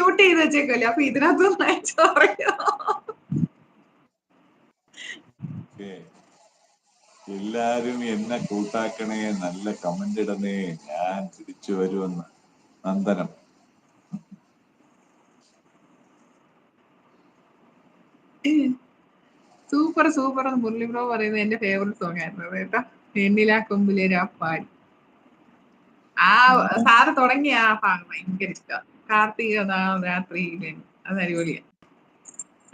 Mute ചെയ്ത് വെച്ചേക്കല്ലേ, അപ്പൊ ഇതിനകത്ത് അയച്ചു പറയാം. എല്ലാരും എന്നെ കൂട്ടാക്കണേ, നല്ല കമന്റ് ഇടണേ, ഞാൻ തിരിച്ചു വരുമെന്ന്. നന്ദനം. സൂപ്പർ സൂപ്പർ എന്ന് മുരളി ബ്രോ പറയുന്നത് എന്റെ ഫേവറേറ്റ് സോങ് ആയിരുന്നു കേട്ടോ. എണ്ണിലാ കൊമ്പിലെ രാപ്പാടി. ആ സാറ് തുടങ്ങിയ ആ ഭാഗം ഭയങ്കര ഇഷ്ടം. കാർത്തിക രാത്രിയിലെ അത് അടിപൊളിയാണ്.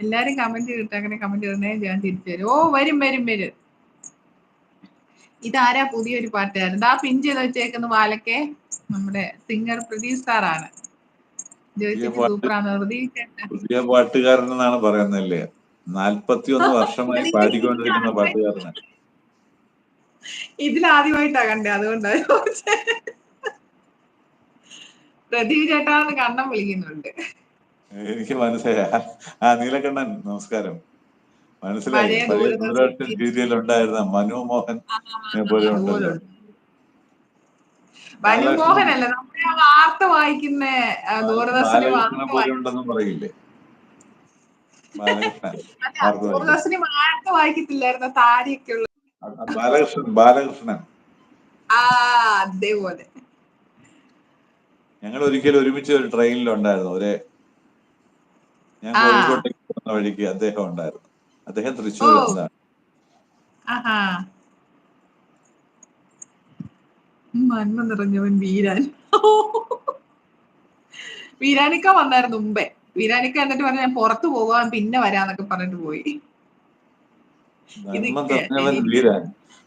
എല്ലാരും കമന്റ് ചെയ്തിട്ട് അങ്ങനെ കമന്റ് ചെയ്തേ ഞാൻ തിരിച്ചു വരും. ഓ വരും വരും വരും. ഇതാരാ പുതിയൊരു പാട്ടുകാരൻ? ആ പിൻ ചെയ്ത് വെച്ചേക്കുന്ന വാലക്കെ നമ്മുടെ സിംഗർ പ്രദീപ് സാറാണ്. ജോയിച്ചിട്ട് സൂപ്പറാണ്. പുതിയ പാട്ടുകാരൻ എന്നാണ് പറയുന്നല്ലേ? 41 വർഷമായി പാടിക്കൊണ്ടിരിക്കുന്ന പാട്ടുകാരനാണ്. ഇതിലാദ്യമായിട്ടാ കണ്ടേ, അതുകൊണ്ടാണ് പ്രദീപ് ചേട്ടാന്ന് കണ്ണം വിളിക്കുന്നുണ്ട്. എനിക്ക് മനസ്സിലായി. ആ നീലകണ്ഠൻ നമസ്കാരം. മനസ്സിലായി. പഴയ ദൂരദർശൻ സീരിയൽ ഉണ്ടായിരുന്ന മനോമോഹൻ പോലെ ഉണ്ടല്ലോ. മനോമോഹൻ അല്ല, നമ്മുടെ ആ വാർത്ത വായിക്കുന്ന ദൂരദർശന് പോലെ ഉണ്ടെന്നും പറയില്ലേ? ദൂരദർശന് വാർത്ത വായിക്കത്തില്ലായിരുന്ന താടിയൊക്കെ ഉള്ള ബാലകൃഷ്ണൻ. ആ അതേപോലെ. ഞങ്ങൾ ഒരിക്കലും ഒരുമിച്ച് ഒരു ട്രെയിനിലുണ്ടായിരുന്നു. ഞാൻ കോഴിക്കോട്ടേക്ക് പോകുന്ന വഴിക്ക് അദ്ദേഹം ഉണ്ടായിരുന്നു. അദ്ദേഹം തൃശ്ശൂർ എന്നാണ്. മന്മ നിറഞ്ഞവൻ വീരാൻ. വീരാനിക്ക വന്നായിരുന്നു മുമ്പേ. വീരാനിക്ക എന്നിട്ട് പറഞ്ഞ ഞാൻ പുറത്തു പോകാൻ പിന്നെ വരാന്നൊക്കെ പറഞ്ഞിട്ട് പോയി. വീരാൻ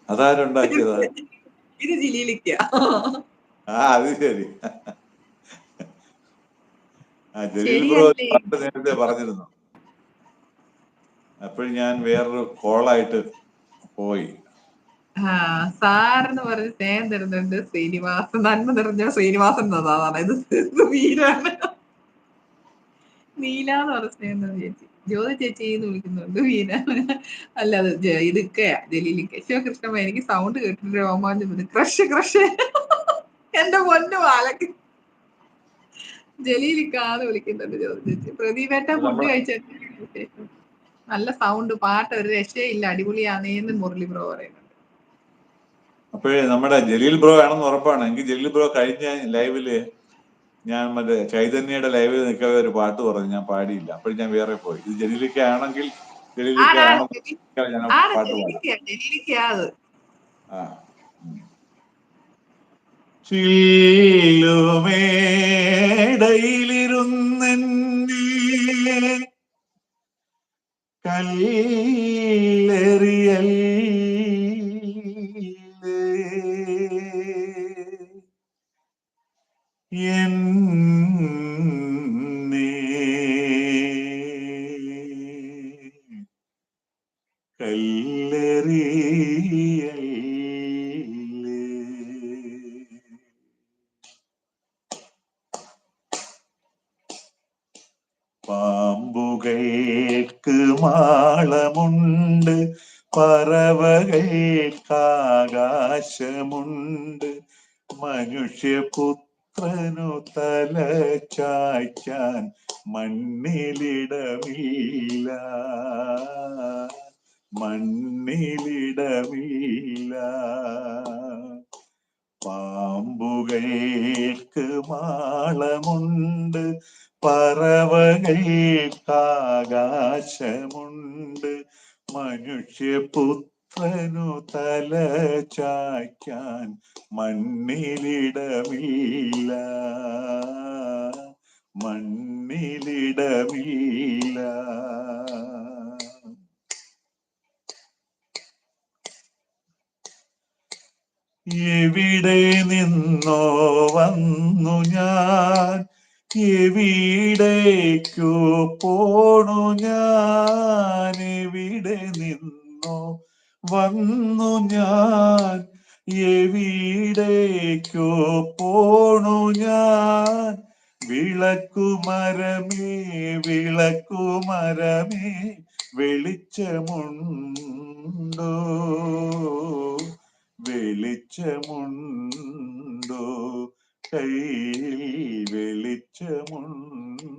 അതാരുണ്ടാക്കിയതാ? ഇത് ജിലിയിലിക്ക. അത് ശരി. ജലീൽ ബ്രോ നേരത്തെ പറഞ്ഞിരുന്നു. അപ്പോൾ ഞാൻ വേറൊരു കോളായിട്ട് പോയി. സാറെന്ന് പറഞ്ഞ് സ്നേഹം തരുന്നുണ്ട് ശ്രീനിവാസൻ. നന്മ നിറഞ്ഞ ശ്രീനിവാസൻ എന്നതാണ്. ഇത് വീരാണ്. നീലാന്ന് പറഞ്ഞ സ്നേഹം ചേച്ചി, ജ്യോതി ചേച്ചി എന്ന് വിളിക്കുന്നുണ്ട്. വീരാണ് അല്ല, അത് ഇതൊക്കെയാ ജലീലിക്ക. ശിവകൃഷ്ണ എനിക്ക് സൗണ്ട് കേട്ടിട്ട് രോമാഞ്ചം. ക്രഷ് ക്രഷ് എന്റെ പൊന്നു വാലക്ക്. ജലീലിക്കാന്ന് വിളിക്കുന്നുണ്ട് ജ്യോതി ചേച്ചി. പ്രദീപേട്ട ഫുഡ് കഴിച്ചിട്ട് നല്ല സൗണ്ട്, പാട്ട് ഒരു രക്ഷയില്ല, അടിപൊളിയാന്നേന്ന് മുരളി ബ്രോ പറയുന്നുണ്ട്. അപ്പോഴേ നമ്മുടെ ജലീൽ ബ്രോ ആണെന്ന് ഉറപ്പാണ്. എനിക്ക് ജലീൽ ബ്രോ കഴിഞ്ഞ ലൈവില് ഞാൻ മറ്റേ ചൈതന്യയുടെ ലൈവിൽ നിൽക്കവേ ഒരു പാട്ട് പറഞ്ഞു, ഞാൻ പാടിയില്ല. അപ്പോൾ ഞാൻ വേറെ പോയി. ഇത് ജലീലിക്ക ആണെങ്കിൽ ജലീലിക്ക ആണോ ഞാൻ പാട്ട് പാടാം. ചില്ലുമേടയിലിരുന്നെന്നെ കല്ലെറിയൽ എന്നെ കല്ലെറിയൽ പാമ്പുകൾക്ക് മാളമുണ്ട്, പറവകൾക്കാകാശമുണ്ട്, മനുഷ്യപുത്രനു തല ചായ്ക്കാൻ മണ്ണിലിടമില്ല, മണ്ണിലിടമില്ല. പാമ്പുകൾക്ക് മാളമുണ്ട്, പറവകൾക്കാകാശമുണ്ട്, മനുഷ്യപുത്രനു തല ചായ്ക്കാൻ മണ്ണിലിടമില്ല, മണ്ണിലിടമില്ല. എവിടെ നിന്നോ വന്നു ഞാൻ, എവിടേക്കു പോണു ഞാൻ, എവിടെ നിന്നോ വന്നു ഞാൻ, എവിടേക്കു പോണു ഞാൻ. വിളക്കുമരമേ വിളക്കുമരമേ വെളിച്ചമുണ്ടോ, വെളിച്ചമുണ്ടോ, കയ്യിൽ വെളിച്ചമുണ്ടോ.